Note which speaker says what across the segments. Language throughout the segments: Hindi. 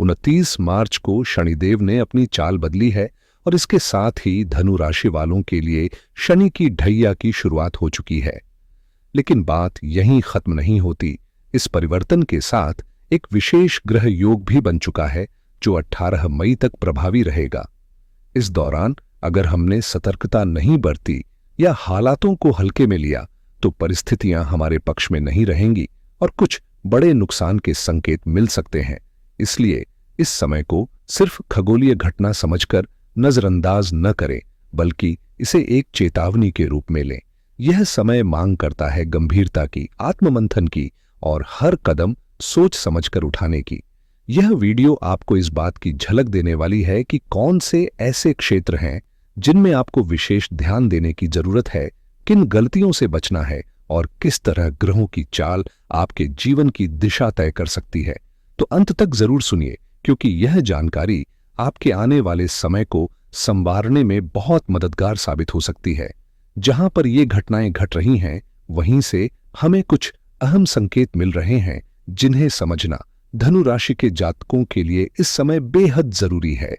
Speaker 1: 29 मार्च को शनिदेव ने अपनी चाल बदली है और इसके साथ ही धनु राशि वालों के लिए शनि की ढैया की शुरुआत हो चुकी है। लेकिन बात यहीं खत्म नहीं होती। इस परिवर्तन के साथ एक विशेष ग्रह योग भी बन चुका है जो 18 मई तक प्रभावी रहेगा। इस दौरान अगर हमने सतर्कता नहीं बरती या हालातों को हल्के में लिया तो परिस्थितियां हमारे पक्ष में नहीं रहेंगी और कुछ बड़े नुकसान के संकेत मिल सकते हैं। इसलिए इस समय को सिर्फ खगोलीय घटना समझकर नजरअंदाज न करें, बल्कि इसे एक चेतावनी के रूप में लें। यह समय मांग करता है गंभीरता की, आत्ममंथन की और हर कदम सोच समझकर उठाने की। यह वीडियो आपको इस बात की झलक देने वाली है कि कौन से ऐसे क्षेत्र हैं जिनमें आपको विशेष ध्यान देने की जरूरत है, किन गलतियों से बचना है और किस तरह ग्रहों की चाल आपके जीवन की दिशा तय कर सकती है। तो अंत तक जरूर सुनिए, क्योंकि यह जानकारी आपके आने वाले समय को संवारने में बहुत मददगार साबित हो सकती है। जहां पर ये घटनाएं घट रही हैं, वहीं से हमें कुछ अहम संकेत मिल रहे हैं जिन्हें समझना धनु राशि के जातकों के लिए इस समय बेहद जरूरी है।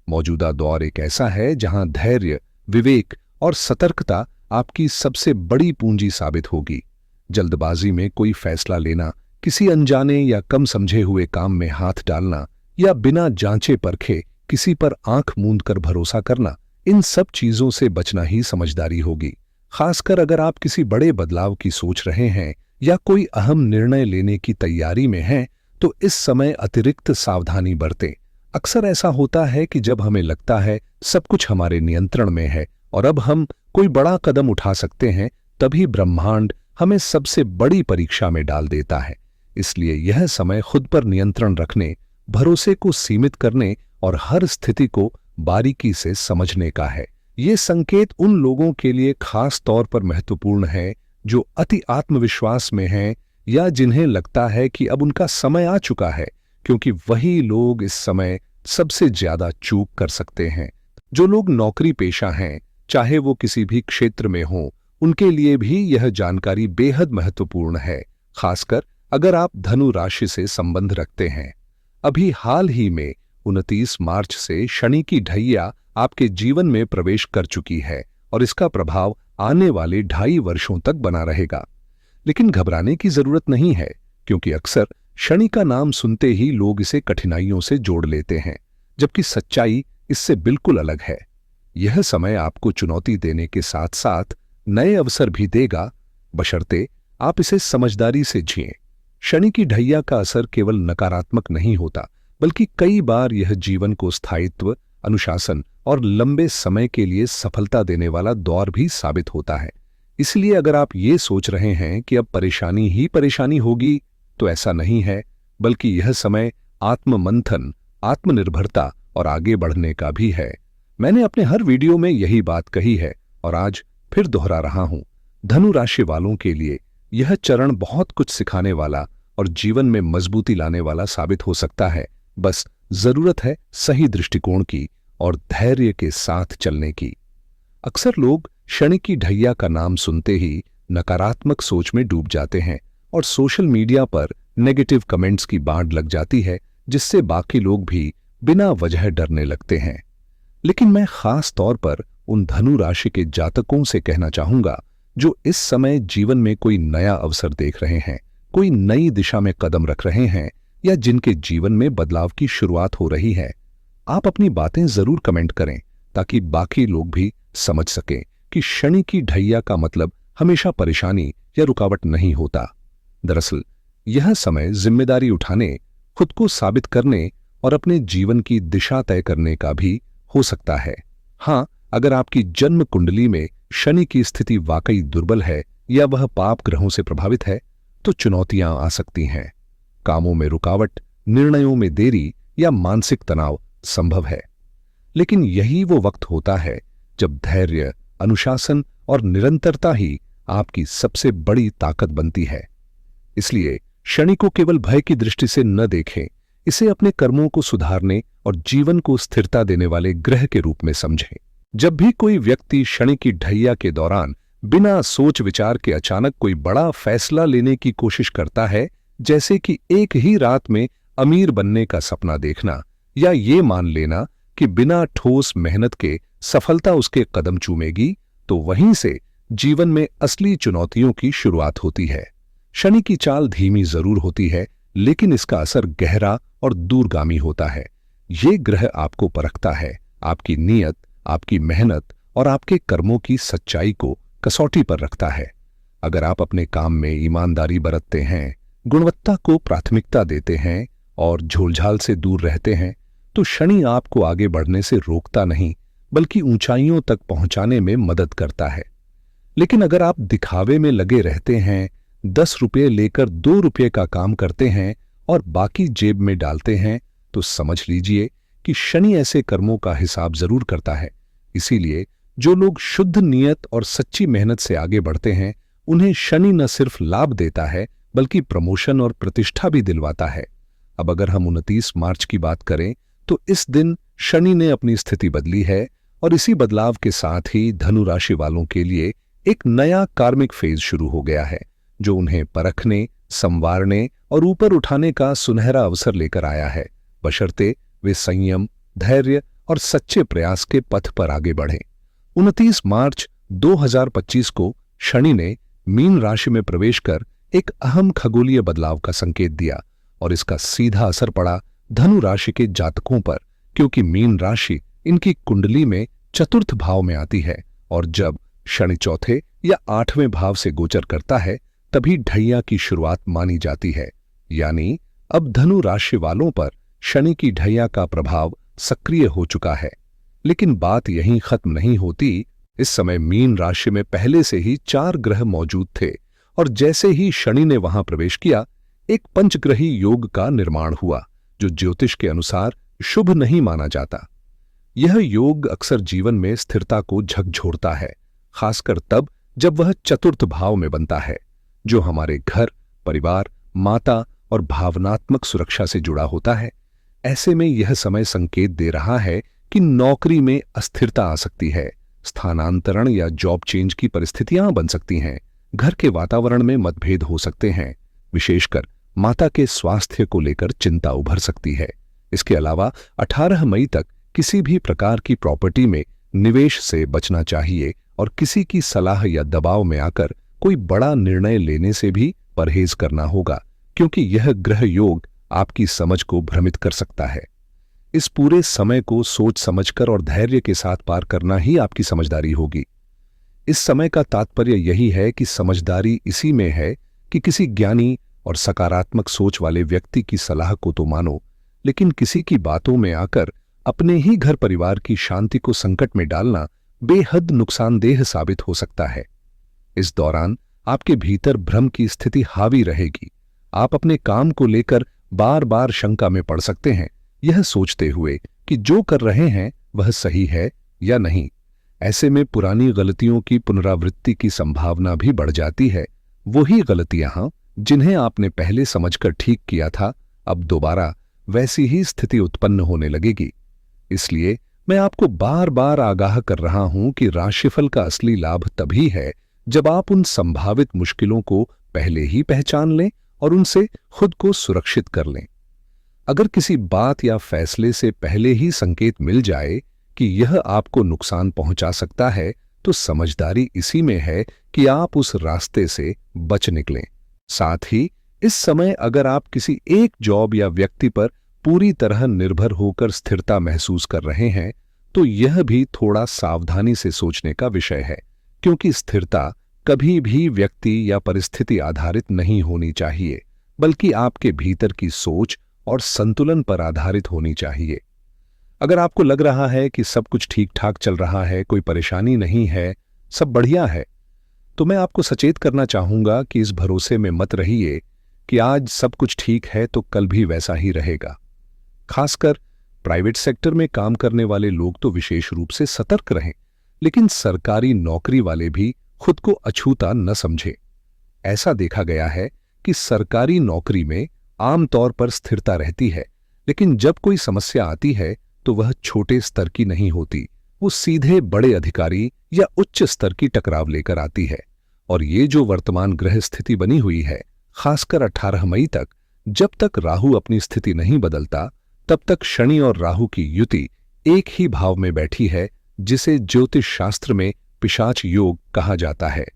Speaker 1: मौजूदा दौर एक ऐसा है जहां धैर्य, विवेक और सतर्कता आपकी सबसे बड़ी पूंजी साबित होगी। जल्दबाजी में कोई फैसला लेना, किसी अनजाने या कम समझे हुए काम में हाथ डालना या बिना जांचे परखे किसी पर आंख मूंद कर भरोसा करना, इन सब चीजों से बचना ही समझदारी होगी। खासकर अगर आप किसी बड़े बदलाव की सोच रहे हैं या कोई अहम निर्णय लेने की तैयारी में हैं, तो इस समय अतिरिक्त सावधानी बरतें। अक्सर ऐसा होता है कि जब हमें लगता है सब कुछ हमारे नियंत्रण में है और अब हम कोई बड़ा कदम उठा सकते हैं, तभी ब्रह्मांड हमें सबसे बड़ी परीक्षा में डाल देता है। इसलिए यह समय खुद पर नियंत्रण रखने, भरोसे को सीमित करने और हर स्थिति को बारीकी से समझने का है। ये संकेत उन लोगों के लिए खास तौर पर महत्वपूर्ण है जो अति आत्मविश्वास में हैं या जिन्हें लगता है कि अब उनका समय आ चुका है, क्योंकि वही लोग इस समय सबसे ज्यादा चूक कर सकते हैं। जो लोग नौकरी पेशा हैं, चाहे वो किसी भी क्षेत्र में हो, उनके लिए भी यह जानकारी बेहद महत्वपूर्ण है, खासकर अगर आप धनु राशि से संबंध रखते हैं। अभी हाल ही में 29 मार्च से शनि की ढैया आपके जीवन में प्रवेश कर चुकी है और इसका प्रभाव आने वाले 2.5 वर्षों तक बना रहेगा। लेकिन घबराने की जरूरत नहीं है, क्योंकि अक्सर शनि का नाम सुनते ही लोग इसे कठिनाइयों से जोड़ लेते हैं, जबकि सच्चाई इससे बिल्कुल अलग है। यह समय आपको चुनौती देने के साथ साथ नए अवसर भी देगा, बशर्ते आप इसे समझदारी से जिएं। शनि की ढैया का असर केवल नकारात्मक नहीं होता, बल्कि कई बार यह जीवन को स्थायित्व, अनुशासन और लंबे समय के लिए सफलता देने वाला दौर भी साबित होता है। इसलिए अगर आप ये सोच रहे हैं कि अब परेशानी ही परेशानी होगी, तो ऐसा नहीं है, बल्कि यह समय आत्ममंथन, आत्मनिर्भरता और आगे बढ़ने का भी है। मैंने अपने हर वीडियो में यही बात कही है और आज फिर दोहरा रहा हूं। धनु राशि वालों के लिए यह चरण बहुत कुछ सिखाने वाला और जीवन में मजबूती लाने वाला साबित हो सकता है। बस जरूरत है सही दृष्टिकोण की और धैर्य के साथ चलने की। अक्सर लोग शनि की ढैया का नाम सुनते ही नकारात्मक सोच में डूब जाते हैं और सोशल मीडिया पर नेगेटिव कमेंट्स की बाढ़ लग जाती है, जिससे बाकी लोग भी बिना वजह डरने लगते हैं। लेकिन मैं खास तौर पर उन धनु राशि के जातकों से कहना चाहूंगा जो इस समय जीवन में कोई नया अवसर देख रहे हैं, कोई नई दिशा में कदम रख रहे हैं या जिनके जीवन में बदलाव की शुरुआत हो रही है। आप अपनी बातें जरूर कमेंट करें ताकि बाकी लोग भी समझ सकें कि शनि की ढैया का मतलब हमेशा परेशानी या रुकावट नहीं होता। दरअसल यह समय जिम्मेदारी उठाने, खुद को साबित करने और अपने जीवन की दिशा तय करने का भी हो सकता है। हाँ, अगर आपकी जन्म कुंडली में शनि की स्थिति वाकई दुर्बल है या वह पाप ग्रहों से प्रभावित है, तो चुनौतियां आ सकती हैं। कामों में रुकावट, निर्णयों में देरी या मानसिक तनाव संभव है। लेकिन यही वो वक्त होता है जब धैर्य, अनुशासन और निरंतरता ही आपकी सबसे बड़ी ताकत बनती है। इसलिए शनि को केवल भय की दृष्टि से न देखें, इसे अपने कर्मों को सुधारने और जीवन को स्थिरता देने वाले ग्रह के रूप में समझें। जब भी कोई व्यक्ति शनि की ढैया के दौरान बिना सोच विचार के अचानक कोई बड़ा फैसला लेने की कोशिश करता है, जैसे कि एक ही रात में अमीर बनने का सपना देखना या ये मान लेना कि बिना ठोस मेहनत के सफलता उसके कदम चूमेगी, तो वहीं से जीवन में असली चुनौतियों की शुरुआत होती है। शनि की चाल धीमी जरूर होती है, लेकिन इसका असर गहरा और दूरगामी होता है। ये ग्रह आपको परखता है, आपकी नीयत, आपकी मेहनत और आपके कर्मों की सच्चाई को कसौटी पर रखता है। अगर आप अपने काम में ईमानदारी बरतते हैं, गुणवत्ता को प्राथमिकता देते हैं और झोलझाल से दूर रहते हैं, तो शनि आपको आगे बढ़ने से रोकता नहीं, बल्कि ऊंचाइयों तक पहुंचाने में मदद करता है। लेकिन अगर आप दिखावे में लगे रहते हैं, 10 रुपये लेकर 2 रुपये का काम करते हैं और बाकी जेब में डालते हैं, तो समझ लीजिए कि शनि ऐसे कर्मों का हिसाब जरूर करता है। इसीलिए जो लोग शुद्ध नियत और सच्ची मेहनत से आगे बढ़ते हैं, उन्हें शनि न सिर्फ लाभ देता है, बल्कि प्रमोशन और प्रतिष्ठा भी दिलवाता है। अब अगर हम 29 मार्च की बात करें, तो इस दिन शनि ने अपनी स्थिति बदली है और इसी बदलाव के साथ ही धनु राशि वालों के लिए एक नया कार्मिक फेज शुरू हो गया है, जो उन्हें परखने, संवारने और ऊपर उठाने का सुनहरा अवसर लेकर आया है, बशर्ते वे संयम, धैर्य और सच्चे प्रयास के पथ पर आगे बढ़ें। 29 मार्च 2025 को शनि ने मीन राशि में प्रवेश कर एक अहम खगोलीय बदलाव का संकेत दिया और इसका सीधा असर पड़ा धनु राशि के जातकों पर, क्योंकि मीन राशि इनकी कुंडली में चतुर्थ भाव में आती है और जब शनि चौथे या 8वें भाव से गोचर करता है, तभी ढैया की शुरुआत मानी जाती है। यानी अब धनु राशि वालों पर शनि की ढैया का प्रभाव सक्रिय हो चुका है। लेकिन बात यहीं खत्म नहीं होती। इस समय मीन राशि में पहले से ही 4 ग्रह मौजूद थे और जैसे ही शनि ने वहां प्रवेश किया, एक पंचग्रही योग का निर्माण हुआ, जो ज्योतिष के अनुसार शुभ नहीं माना जाता। यह योग अक्सर जीवन में स्थिरता को झकझोरता है, खासकर तब जब वह चतुर्थ भाव में बनता है, जो हमारे घर, परिवार, माता और भावनात्मक सुरक्षा से जुड़ा होता है। ऐसे में यह समय संकेत दे रहा है कि नौकरी में अस्थिरता आ सकती है, स्थानांतरण या जॉब चेंज की परिस्थितियां बन सकती हैं, घर के वातावरण में मतभेद हो सकते हैं, विशेषकर माता के स्वास्थ्य को लेकर चिंता उभर सकती है। इसके अलावा 18 मई तक किसी भी प्रकार की प्रॉपर्टी में निवेश से बचना चाहिए और किसी की सलाह या दबाव में आकर कोई बड़ा निर्णय लेने से भी परहेज करना होगा, क्योंकि यह ग्रह योग आपकी समझ को भ्रमित कर सकता है। इस पूरे समय को सोच समझकर और धैर्य के साथ पार करना ही आपकी समझदारी होगी। इस समय का तात्पर्य यही है कि समझदारी इसी में है कि किसी ज्ञानी और सकारात्मक सोच वाले व्यक्ति की सलाह को तो मानो, लेकिन किसी की बातों में आकर अपने ही घर परिवार की शांति को संकट में डालना बेहद नुकसानदेह साबित हो सकता है। इस दौरान आपके भीतर भ्रम की स्थिति हावी रहेगी। आप अपने काम को लेकर बार बार शंका में पड़ सकते हैं, यह सोचते हुए कि जो कर रहे हैं वह सही है या नहीं। ऐसे में पुरानी गलतियों की पुनरावृत्ति की संभावना भी बढ़ जाती है। वही गलतियां जिन्हें आपने पहले समझकर ठीक किया था, अब दोबारा वैसी ही स्थिति उत्पन्न होने लगेगी। इसलिए मैं आपको बार बार आगाह कर रहा हूं कि राशिफल का असली लाभ तभी है जब आप उन संभावित मुश्किलों को पहले ही पहचान लें और उनसे खुद को सुरक्षित कर लें। अगर किसी बात या फैसले से पहले ही संकेत मिल जाए कि यह आपको नुकसान पहुंचा सकता है, तो समझदारी इसी में है कि आप उस रास्ते से बच निकलें। साथ ही इस समय अगर आप किसी एक जॉब या व्यक्ति पर पूरी तरह निर्भर होकर स्थिरता महसूस कर रहे हैं, तो यह भी थोड़ा सावधानी से सोचने का विषय है, क्योंकि स्थिरता कभी भी व्यक्ति या परिस्थिति आधारित नहीं होनी चाहिए, बल्कि आपके भीतर की सोच और संतुलन पर आधारित होनी चाहिए। अगर आपको लग रहा है कि सब कुछ ठीक ठाक चल रहा है, कोई परेशानी नहीं है, सब बढ़िया है, तो मैं आपको सचेत करना चाहूंगा कि इस भरोसे में मत रहिए कि आज सब कुछ ठीक है तो कल भी वैसा ही रहेगा। खासकर प्राइवेट सेक्टर में काम करने वाले लोग तो विशेष रूप से सतर्क रहें, लेकिन सरकारी नौकरी वाले भी खुद को अछूता न समझें। ऐसा देखा गया है कि सरकारी नौकरी में आमतौर पर स्थिरता रहती है, लेकिन जब कोई समस्या आती है तो वह छोटे स्तर की नहीं होती, वो सीधे बड़े अधिकारी या उच्च स्तर की टकराव लेकर आती है। और ये जो वर्तमान ग्रह स्थिति बनी हुई है, खासकर 18 मई तक, जब तक राहु अपनी स्थिति नहीं बदलता तब तक शनि और राहु की युति एक ही भाव में बैठी है, जिसे ज्योतिष शास्त्र में पिशाच योग कहा जाता है।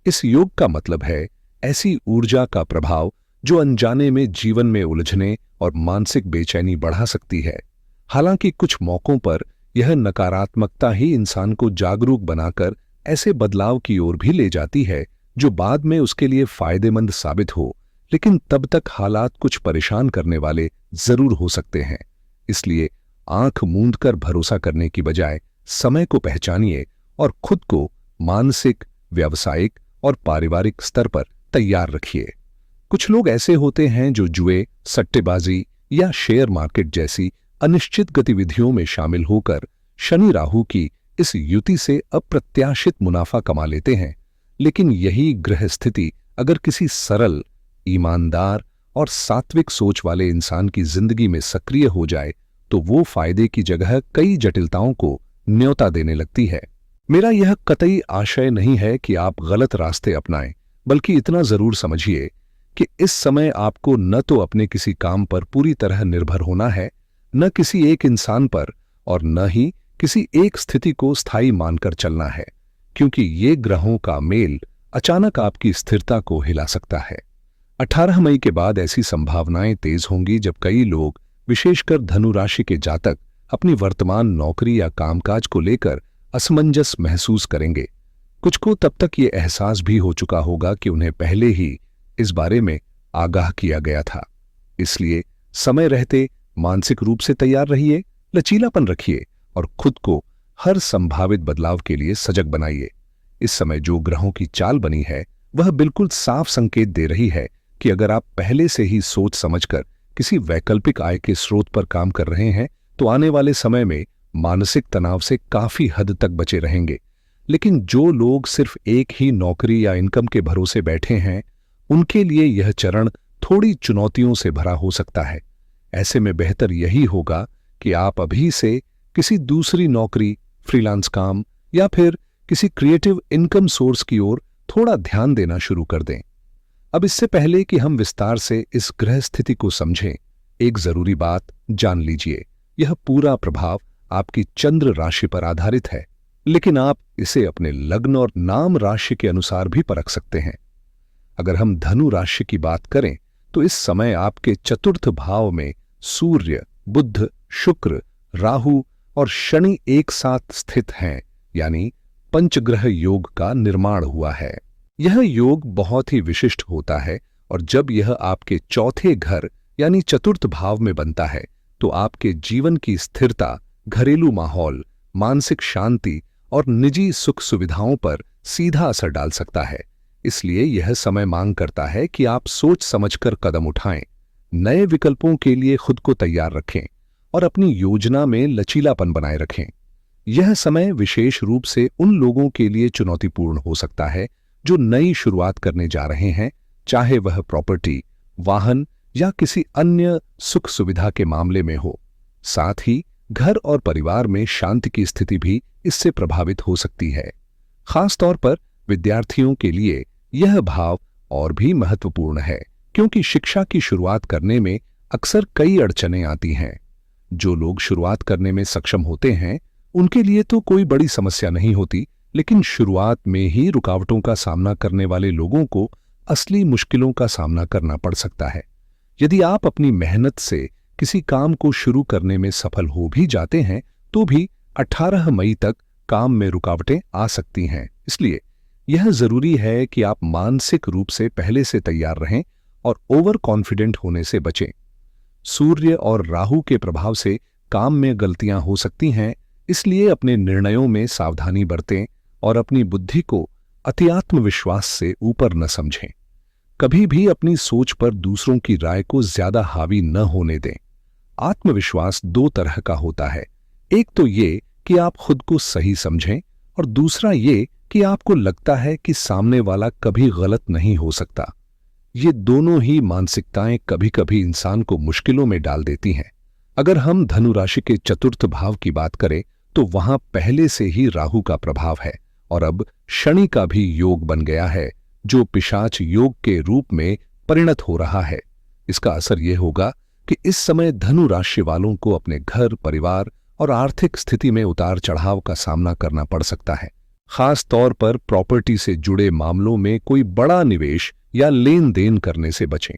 Speaker 1: इस योग का मतलब है ऐसी ऊर्जा का प्रभाव जो अनजाने में जीवन में उलझने और मानसिक बेचैनी बढ़ा सकती है। हालांकि कुछ मौकों पर यह नकारात्मकता ही इंसान को जागरूक बनाकर ऐसे बदलाव की ओर भी ले जाती है जो बाद में उसके लिए फायदेमंद साबित हो, लेकिन तब तक हालात कुछ परेशान करने वाले जरूर हो सकते हैं। इसलिए आंख मूंद कर भरोसा करने की बजाय समय को पहचानिए और खुद को मानसिक, व्यावसायिक और पारिवारिक स्तर पर तैयार रखिए। कुछ लोग ऐसे होते हैं जो जुए, सट्टेबाजी या शेयर मार्केट जैसी अनिश्चित गतिविधियों में शामिल होकर शनि राहु की इस युति से अप्रत्याशित मुनाफा कमा लेते हैं। लेकिन यही ग्रह स्थिति अगर किसी सरल, ईमानदार और सात्विक सोच वाले इंसान की जिंदगी में सक्रिय हो जाए तो वो फायदे की जगह कई जटिलताओं को न्योता देने लगती है। मेरा यह कतई आशय नहीं है कि आप गलत रास्ते अपनाएं, बल्कि इतना जरूर समझिए कि इस समय आपको न तो अपने किसी काम पर पूरी तरह निर्भर होना है, न किसी एक इंसान पर, और न ही किसी एक स्थिति को स्थायी मानकर चलना है, क्योंकि ये ग्रहों का मेल अचानक आपकी स्थिरता को हिला सकता है। 18 मई के बाद ऐसी संभावनाएं तेज होंगी जब कई लोग, विशेषकर धनु राशि के जातक, अपनी वर्तमान नौकरी या कामकाज को लेकर असमंजस महसूस करेंगे। कुछ को तब तक ये एहसास भी हो चुका होगा कि उन्हें पहले ही इस बारे में आगाह किया गया था। इसलिए समय रहते मानसिक रूप से तैयार रहिए, लचीलापन रखिए और खुद को हर संभावित बदलाव के लिए सजग बनाइए। इस समय जो ग्रहों की चाल बनी है वह बिल्कुल साफ संकेत दे रही है कि अगर आप पहले से ही सोच समझकर किसी वैकल्पिक आय के स्रोत पर काम कर रहे हैं तो आने वाले समय में मानसिक तनाव से काफी हद तक बचे रहेंगे। लेकिन जो लोग सिर्फ एक ही नौकरी या इनकम के भरोसे बैठे हैं, उनके लिए यह चरण थोड़ी चुनौतियों से भरा हो सकता है। ऐसे में बेहतर यही होगा कि आप अभी से किसी दूसरी नौकरी, फ्रीलांस काम या फिर किसी क्रिएटिव इनकम सोर्स की ओर थोड़ा ध्यान देना शुरू कर दें। अब इससे पहले कि हम विस्तार से इस ग्रह स्थिति को समझें, एक जरूरी बात जान लीजिए। यह पूरा प्रभाव आपकी चंद्र राशि पर आधारित है, लेकिन आप इसे अपने लग्न और नाम राशि के अनुसार भी परख सकते हैं। अगर हम धनु राशि की बात करें तो इस समय आपके चतुर्थ भाव में सूर्य, बुध, शुक्र, राहु और शनि एक साथ स्थित हैं, यानी पंचग्रह योग का निर्माण हुआ है। यह योग बहुत ही विशिष्ट होता है और जब यह आपके चौथे घर यानी चतुर्थ भाव में बनता है तो आपके जीवन की स्थिरता, घरेलू माहौल, मानसिक शांति और निजी सुख सुविधाओं पर सीधा असर डाल सकता है। इसलिए यह समय मांग करता है कि आप सोच समझकर कदम उठाएं, नए विकल्पों के लिए खुद को तैयार रखें और अपनी योजना में लचीलापन बनाए रखें। यह समय विशेष रूप से उन लोगों के लिए चुनौतीपूर्ण हो सकता है जो नई शुरुआत करने जा रहे हैं, चाहे वह प्रॉपर्टी, वाहन या किसी अन्य सुख सुविधा के मामले में हो। साथ ही घर और परिवार में शांति की स्थिति भी इससे प्रभावित हो सकती है। खास तौर पर विद्यार्थियों के लिए यह भाव और भी महत्वपूर्ण है, क्योंकि शिक्षा की शुरुआत करने में अक्सर कई अड़चनें आती हैं। जो लोग शुरुआत करने में सक्षम होते हैं उनके लिए तो कोई बड़ी समस्या नहीं होती, लेकिन शुरुआत में ही रुकावटों का सामना करने वाले लोगों को असली मुश्किलों का सामना करना पड़ सकता है। यदि आप अपनी मेहनत से किसी काम को शुरू करने में सफल हो भी जाते हैं तो भी 18 मई तक काम में रुकावटें आ सकती हैं। इसलिए यह जरूरी है कि आप मानसिक रूप से पहले से तैयार रहें और ओवर कॉन्फिडेंट होने से बचें। सूर्य और राहु के प्रभाव से काम में गलतियां हो सकती हैं, इसलिए अपने निर्णयों में सावधानी बरतें और अपनी बुद्धि को अति आत्मविश्वास से ऊपर न समझें। कभी भी अपनी सोच पर दूसरों की राय को ज्यादा हावी न होने दें। आत्मविश्वास दो तरह का होता है, एक तो ये कि आप खुद को सही समझें और दूसरा ये कि आपको लगता है कि सामने वाला कभी गलत नहीं हो सकता। ये दोनों ही मानसिकताएं कभी कभी इंसान को मुश्किलों में डाल देती हैं। अगर हम धनु राशि के चतुर्थ भाव की बात करें तो वहां पहले से ही राहु का प्रभाव है और अब शनि का भी योग बन गया है, जो पिशाच योग के रूप में परिणत हो रहा है। इसका असर यह होगा कि इस समय धनु राशि वालों को अपने घर, परिवार और आर्थिक स्थिति में उतार चढ़ाव का सामना करना पड़ सकता है। खास तौर पर प्रॉपर्टी से जुड़े मामलों में कोई बड़ा निवेश या लेन देन करने से बचें।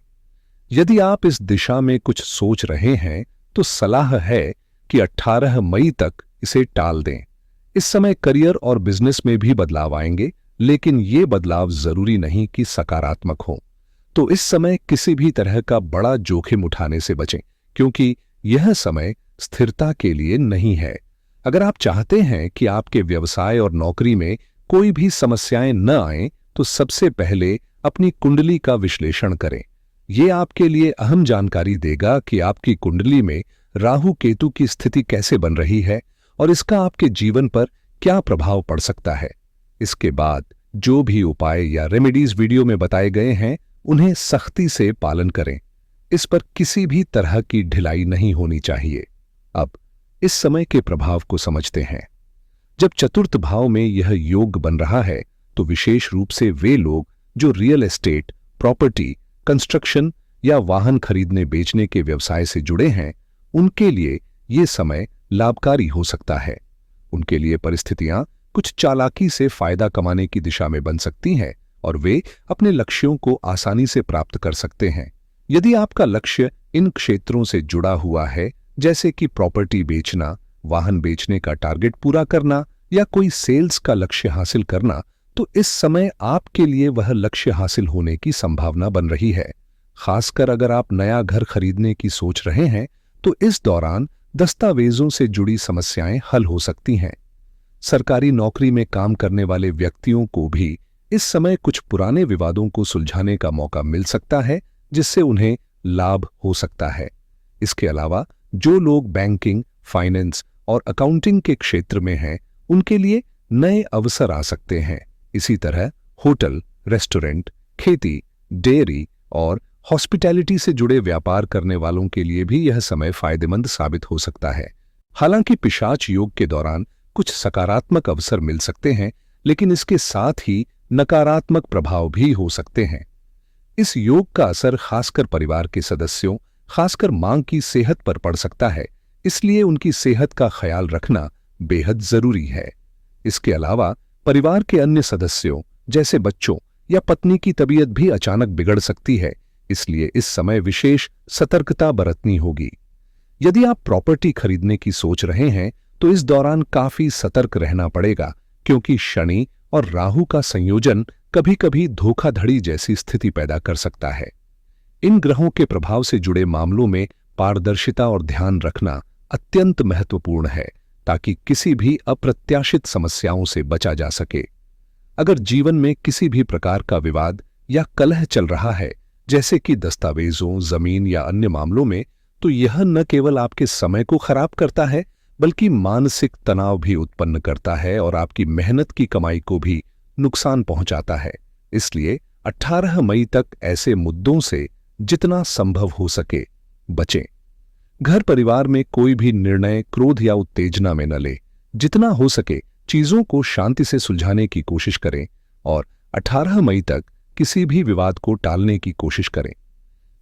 Speaker 1: यदि आप इस दिशा में कुछ सोच रहे हैं तो सलाह है कि 18 मई तक इसे टाल दें। इस समय करियर और बिजनेस में भी बदलाव आएंगे, लेकिन ये बदलाव जरूरी नहीं कि सकारात्मक हो। तो इस समय किसी भी तरह का बड़ा जोखिम उठाने से बचें, क्योंकि यह समय स्थिरता के लिए नहीं है। अगर आप चाहते हैं कि आपके व्यवसाय और नौकरी में कोई भी समस्याएं न आएं, तो सबसे पहले अपनी कुंडली का विश्लेषण करें। यह आपके लिए अहम जानकारी देगा कि आपकी कुंडली में राहु केतु की स्थिति कैसे बन रही है और इसका आपके जीवन पर क्या प्रभाव पड़ सकता है। इसके बाद जो भी उपाय या रेमेडीज वीडियो में बताए गए हैं, उन्हें सख्ती से पालन करें। इस पर किसी भी तरह की ढिलाई नहीं होनी चाहिए। अब इस समय के प्रभाव को समझते हैं। जब चतुर्थ भाव में यह योग बन रहा है, तो विशेष रूप से वे लोग जो रियल एस्टेट, प्रॉपर्टी, कंस्ट्रक्शन या वाहन खरीदने बेचने के व्यवसाय से जुड़े हैं, उनके लिए ये समय लाभकारी हो सकता है। उनके लिए परिस्थितियां कुछ चालाकी से फायदा कमाने की दिशा में बन सकती हैं और वे अपने लक्ष्यों को आसानी से प्राप्त कर सकते हैं। यदि आपका लक्ष्य इन क्षेत्रों से जुड़ा हुआ है, जैसे कि प्रॉपर्टी बेचना, वाहन बेचने का टारगेट पूरा करना या कोई सेल्स का लक्ष्य हासिल करना, तो इस समय आपके लिए वह लक्ष्य हासिल होने की संभावना बन रही है। खासकर अगर आप नया घर खरीदने की सोच रहे हैं, तो इस दौरान दस्तावेजों से जुड़ी समस्याएं हल हो सकती हैं। सरकारी नौकरी में काम करने वाले व्यक्तियों को भी इस समय कुछ पुराने विवादों को सुलझाने का मौका मिल सकता है, जिससे उन्हें लाभ हो सकता है। इसके अलावा जो लोग बैंकिंग, फाइनेंस और अकाउंटिंग के क्षेत्र में हैं, उनके लिए नए अवसर आ सकते हैं। इसी तरह होटल, रेस्टोरेंट, खेती, डेयरी और हॉस्पिटैलिटी से जुड़े व्यापार करने वालों के लिए भी यह समय फायदेमंद साबित हो सकता है। हालांकि पिशाच योग के दौरान कुछ सकारात्मक अवसर मिल सकते हैं, लेकिन इसके साथ ही नकारात्मक प्रभाव भी हो सकते हैं। इस योग का असर खासकर परिवार के सदस्यों, खासकर मां की सेहत पर पड़ सकता है, इसलिए उनकी सेहत का ख्याल रखना बेहद जरूरी है। इसके अलावा परिवार के अन्य सदस्यों जैसे बच्चों या पत्नी की तबीयत भी अचानक बिगड़ सकती है, इसलिए इस समय विशेष सतर्कता बरतनी होगी। यदि आप प्रॉपर्टी खरीदने की सोच रहे हैं, तो इस दौरान काफी सतर्क रहना पड़ेगा, क्योंकि शनि और राहु का संयोजन कभी-कभी धोखाधड़ी जैसी स्थिति पैदा कर सकता है। इन ग्रहों के प्रभाव से जुड़े मामलों में पारदर्शिता और ध्यान रखना अत्यंत महत्वपूर्ण है, ताकि किसी भी अप्रत्याशित समस्याओं से बचा जा सके। अगर जीवन में किसी भी प्रकार का विवाद या कलह चल रहा है, जैसे कि दस्तावेजों, जमीन या अन्य मामलों में, तो यह न केवल आपके समय को खराब करता है, बल्कि मानसिक तनाव भी उत्पन्न करता है और आपकी मेहनत की कमाई को भी नुकसान पहुंचाता है। इसलिए 18 मई तक ऐसे मुद्दों से जितना संभव हो सके बचें। घर परिवार में कोई भी निर्णय क्रोध या उत्तेजना में न ले। जितना हो सके चीजों को शांति से सुलझाने की कोशिश करें और 18 मई तक किसी भी विवाद को टालने की कोशिश करें।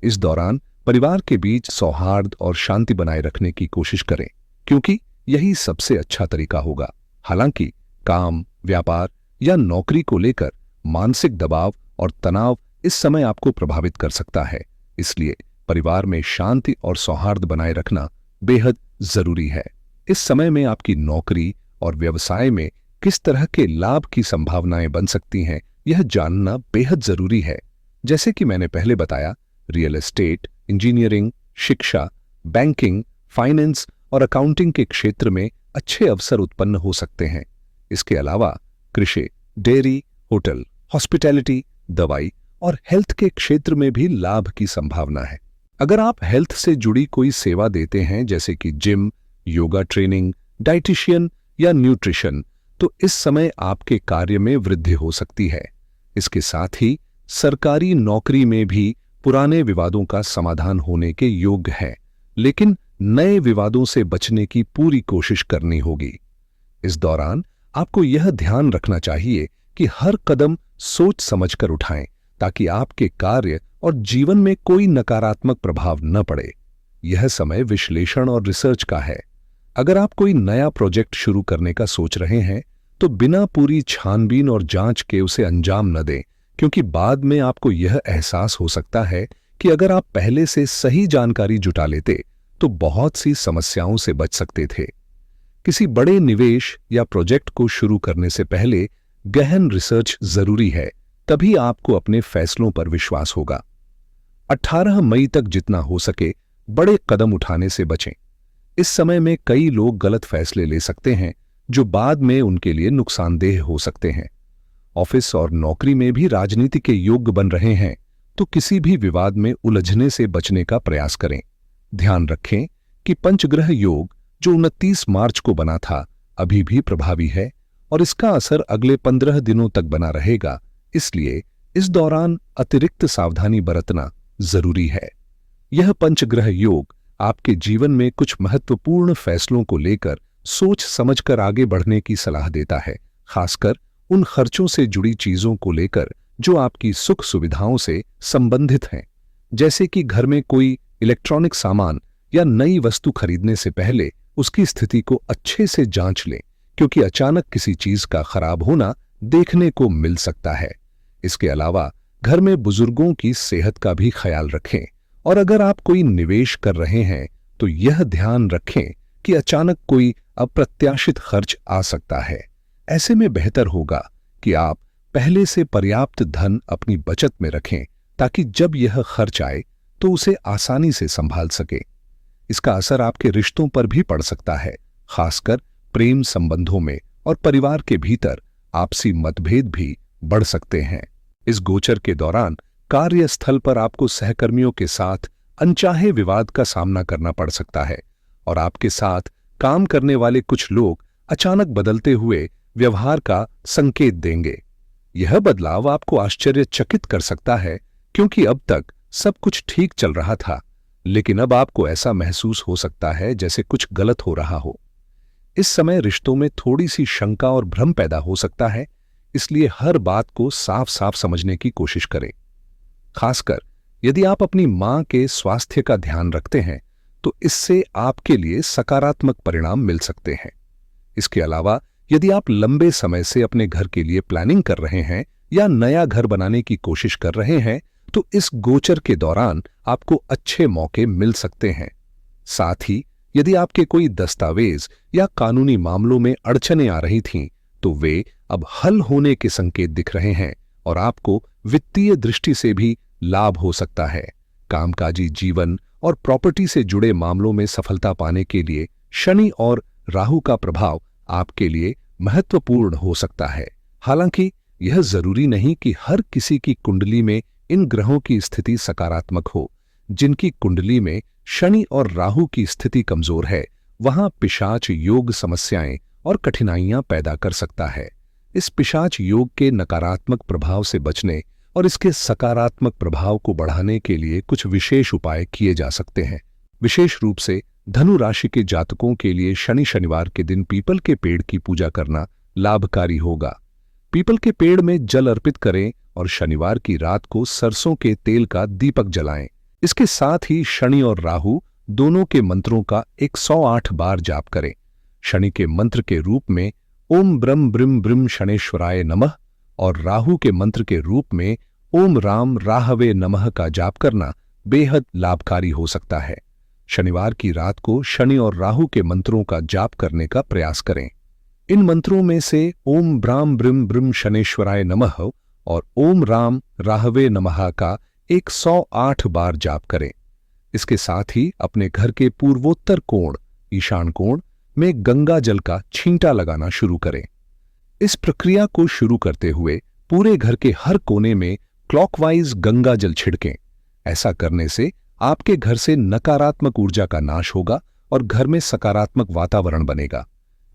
Speaker 1: इस दौरान परिवार के बीच सौहार्द और शांति बनाए रखने की कोशिश करें, क्योंकि यही सबसे अच्छा तरीका होगा। हालांकि काम, व्यापार या नौकरी को लेकर मानसिक दबाव और तनाव इस समय आपको प्रभावित कर सकता है, इसलिए परिवार में शांति और सौहार्द बनाए रखना बेहद जरूरी है। इस समय में आपकी नौकरी और व्यवसाय में किस तरह के लाभ की संभावनाएं बन सकती हैं, यह जानना बेहद जरूरी है। जैसे कि मैंने पहले बताया, रियल एस्टेट, इंजीनियरिंग, शिक्षा, बैंकिंग, फाइनेंस और अकाउंटिंग के क्षेत्र में अच्छे अवसर उत्पन्न हो सकते हैं। इसके अलावा कृषि, डेयरी, होटल, हॉस्पिटैलिटी, दवाई और हेल्थ के क्षेत्र में भी लाभ की संभावना है। अगर आप हेल्थ से जुड़ी कोई सेवा देते हैं, जैसे कि जिम, योगा ट्रेनिंग, डाइटिशियन या न्यूट्रिशन, तो इस समय आपके कार्य में वृद्धि हो सकती है। इसके साथ ही सरकारी नौकरी में भी पुराने विवादों का समाधान होने के योग्य है, लेकिन नए विवादों से बचने की पूरी कोशिश करनी होगी। इस दौरान आपको यह ध्यान रखना चाहिए कि हर कदम सोच समझकर उठाएं, ताकि आपके कार्य और जीवन में कोई नकारात्मक प्रभाव न पड़े। यह समय विश्लेषण और रिसर्च का है। अगर आप कोई नया प्रोजेक्ट शुरू करने का सोच रहे हैं तो बिना पूरी छानबीन और जांच के उसे अंजाम न दें, क्योंकि बाद में आपको यह एहसास हो सकता है कि अगर आप पहले से सही जानकारी जुटा लेते तो बहुत सी समस्याओं से बच सकते थे। किसी बड़े निवेश या प्रोजेक्ट को शुरू करने से पहले गहन रिसर्च जरूरी है, तभी आपको अपने फैसलों पर विश्वास होगा। 18 मई तक जितना हो सके बड़े कदम उठाने से बचें। इस समय में कई लोग गलत फैसले ले सकते हैं जो बाद में उनके लिए नुकसानदेह हो सकते हैं। ऑफिस और नौकरी में भी राजनीति के योग्य बन रहे हैं तो किसी भी विवाद में उलझने से बचने का प्रयास करें। ध्यान रखें कि पंचग्रह योग जो 29 मार्च को बना था अभी भी प्रभावी है और इसका असर अगले 15 दिनों तक बना रहेगा, इसलिए इस दौरान अतिरिक्त सावधानी बरतना जरूरी है। यह पंचग्रह योग आपके जीवन में कुछ महत्वपूर्ण फैसलों को लेकर सोच समझकर आगे बढ़ने की सलाह देता है, खासकर उन खर्चों से जुड़ी चीजों को लेकर जो आपकी सुख सुविधाओं से संबंधित हैं, जैसे कि घर में कोई इलेक्ट्रॉनिक सामान या नई वस्तु खरीदने से पहले उसकी स्थिति को अच्छे से जांच लें, क्योंकि अचानक किसी चीज का खराब होना देखने को मिल सकता है। इसके अलावा घर में बुजुर्गों की सेहत का भी ख्याल रखें और अगर आप कोई निवेश कर रहे हैं तो यह ध्यान रखें कि अचानक कोई अप्रत्याशित खर्च आ सकता है। ऐसे में बेहतर होगा कि आप पहले से पर्याप्त धन अपनी बचत में रखें ताकि जब यह खर्च आए तो उसे आसानी से संभाल सके। इसका असर आपके रिश्तों पर भी पड़ सकता है, खासकर प्रेम संबंधों में, और परिवार के भीतर आपसी मतभेद भी बढ़ सकते हैं। इस गोचर के दौरान कार्यस्थल पर आपको सहकर्मियों के साथ अनचाहे विवाद का सामना करना पड़ सकता है और आपके साथ काम करने वाले कुछ लोग अचानक बदलते हुए व्यवहार का संकेत देंगे। यह बदलाव आपको आश्चर्यचकित कर सकता है, क्योंकि अब तक सब कुछ ठीक चल रहा था, लेकिन अब आपको ऐसा महसूस हो सकता है जैसे कुछ गलत हो रहा हो। इस समय रिश्तों में थोड़ी सी शंका और भ्रम पैदा हो सकता है, इसलिए हर बात को साफ साफ समझने की कोशिश करें। खासकर यदि आप अपनी मां के स्वास्थ्य का ध्यान रखते हैं तो इससे आपके लिए सकारात्मक परिणाम मिल सकते हैं। इसके अलावा यदि आप लंबे समय से अपने घर के लिए प्लानिंग कर रहे हैं या नया घर बनाने की कोशिश कर रहे हैं तो इस गोचर के दौरान आपको अच्छे मौके मिल सकते हैं। साथ ही यदि आपके कोई दस्तावेज या कानूनी मामलों में अड़चनें आ रही थीं तो वे अब हल होने के संकेत दिख रहे हैं और आपको वित्तीय दृष्टि से भी लाभ हो सकता है। कामकाजी जीवन और प्रॉपर्टी से जुड़े मामलों में सफलता पाने के लिए शनि और राहु का प्रभाव आपके लिए महत्वपूर्ण हो सकता है। हालांकि यह जरूरी नहीं कि हर किसी की कुंडली में इन ग्रहों की स्थिति सकारात्मक हो। जिनकी कुंडली में शनि और राहु की स्थिति कमजोर है, वहां पिशाच योग समस्याएं और कठिनाइयां पैदा कर सकता है। इस पिशाच योग के नकारात्मक प्रभाव से बचने और इसके सकारात्मक प्रभाव को बढ़ाने के लिए कुछ विशेष उपाय किए जा सकते हैं। विशेष रूप से धनु राशि के जातकों के लिए शनिवार के दिन पीपल के पेड़ की पूजा करना लाभकारी होगा। पीपल के पेड़ में जल अर्पित करें और शनिवार की रात को सरसों के तेल का दीपक जलाएं। इसके साथ ही शनि और राहु दोनों के मंत्रों का 108 बार जाप करें। शनि के मंत्र के रूप में ओम ब्रह्म ब्रिम ब्रिम शनेश्वराय नमः और राहु के मंत्र के रूप में ओम राम राहवे नमः का जाप करना बेहद लाभकारी हो सकता है। शनिवार की रात को शनि और राहु के मंत्रों का जाप करने का प्रयास करें। इन मंत्रों में से ओम ब्राम ब्रिम ब्रिम शनेश्वराय नमः और ओम राम राहवे नमः का 108 बार जाप करें। इसके साथ ही अपने घर के पूर्वोत्तर कोण ईशान कोण में गंगा जल का छींटा लगाना शुरू करें। इस प्रक्रिया को शुरू करते हुए पूरे घर के हर कोने में क्लॉकवाइज गंगा जल छिड़कें। ऐसा करने से आपके घर से नकारात्मक ऊर्जा का नाश होगा और घर में सकारात्मक वातावरण बनेगा।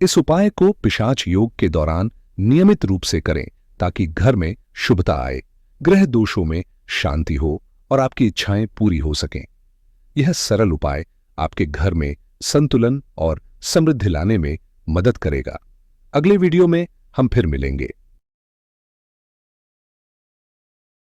Speaker 1: इस उपाय को पिशाच योग के दौरान नियमित रूप से करें ताकि घर में शुभता आए, ग्रह दोषों में शांति हो और आपकी इच्छाएं पूरी हो सकें। यह सरल उपाय आपके घर में संतुलन और समृद्धि लाने में मदद करेगा। अगले वीडियो में हम फिर मिलेंगे।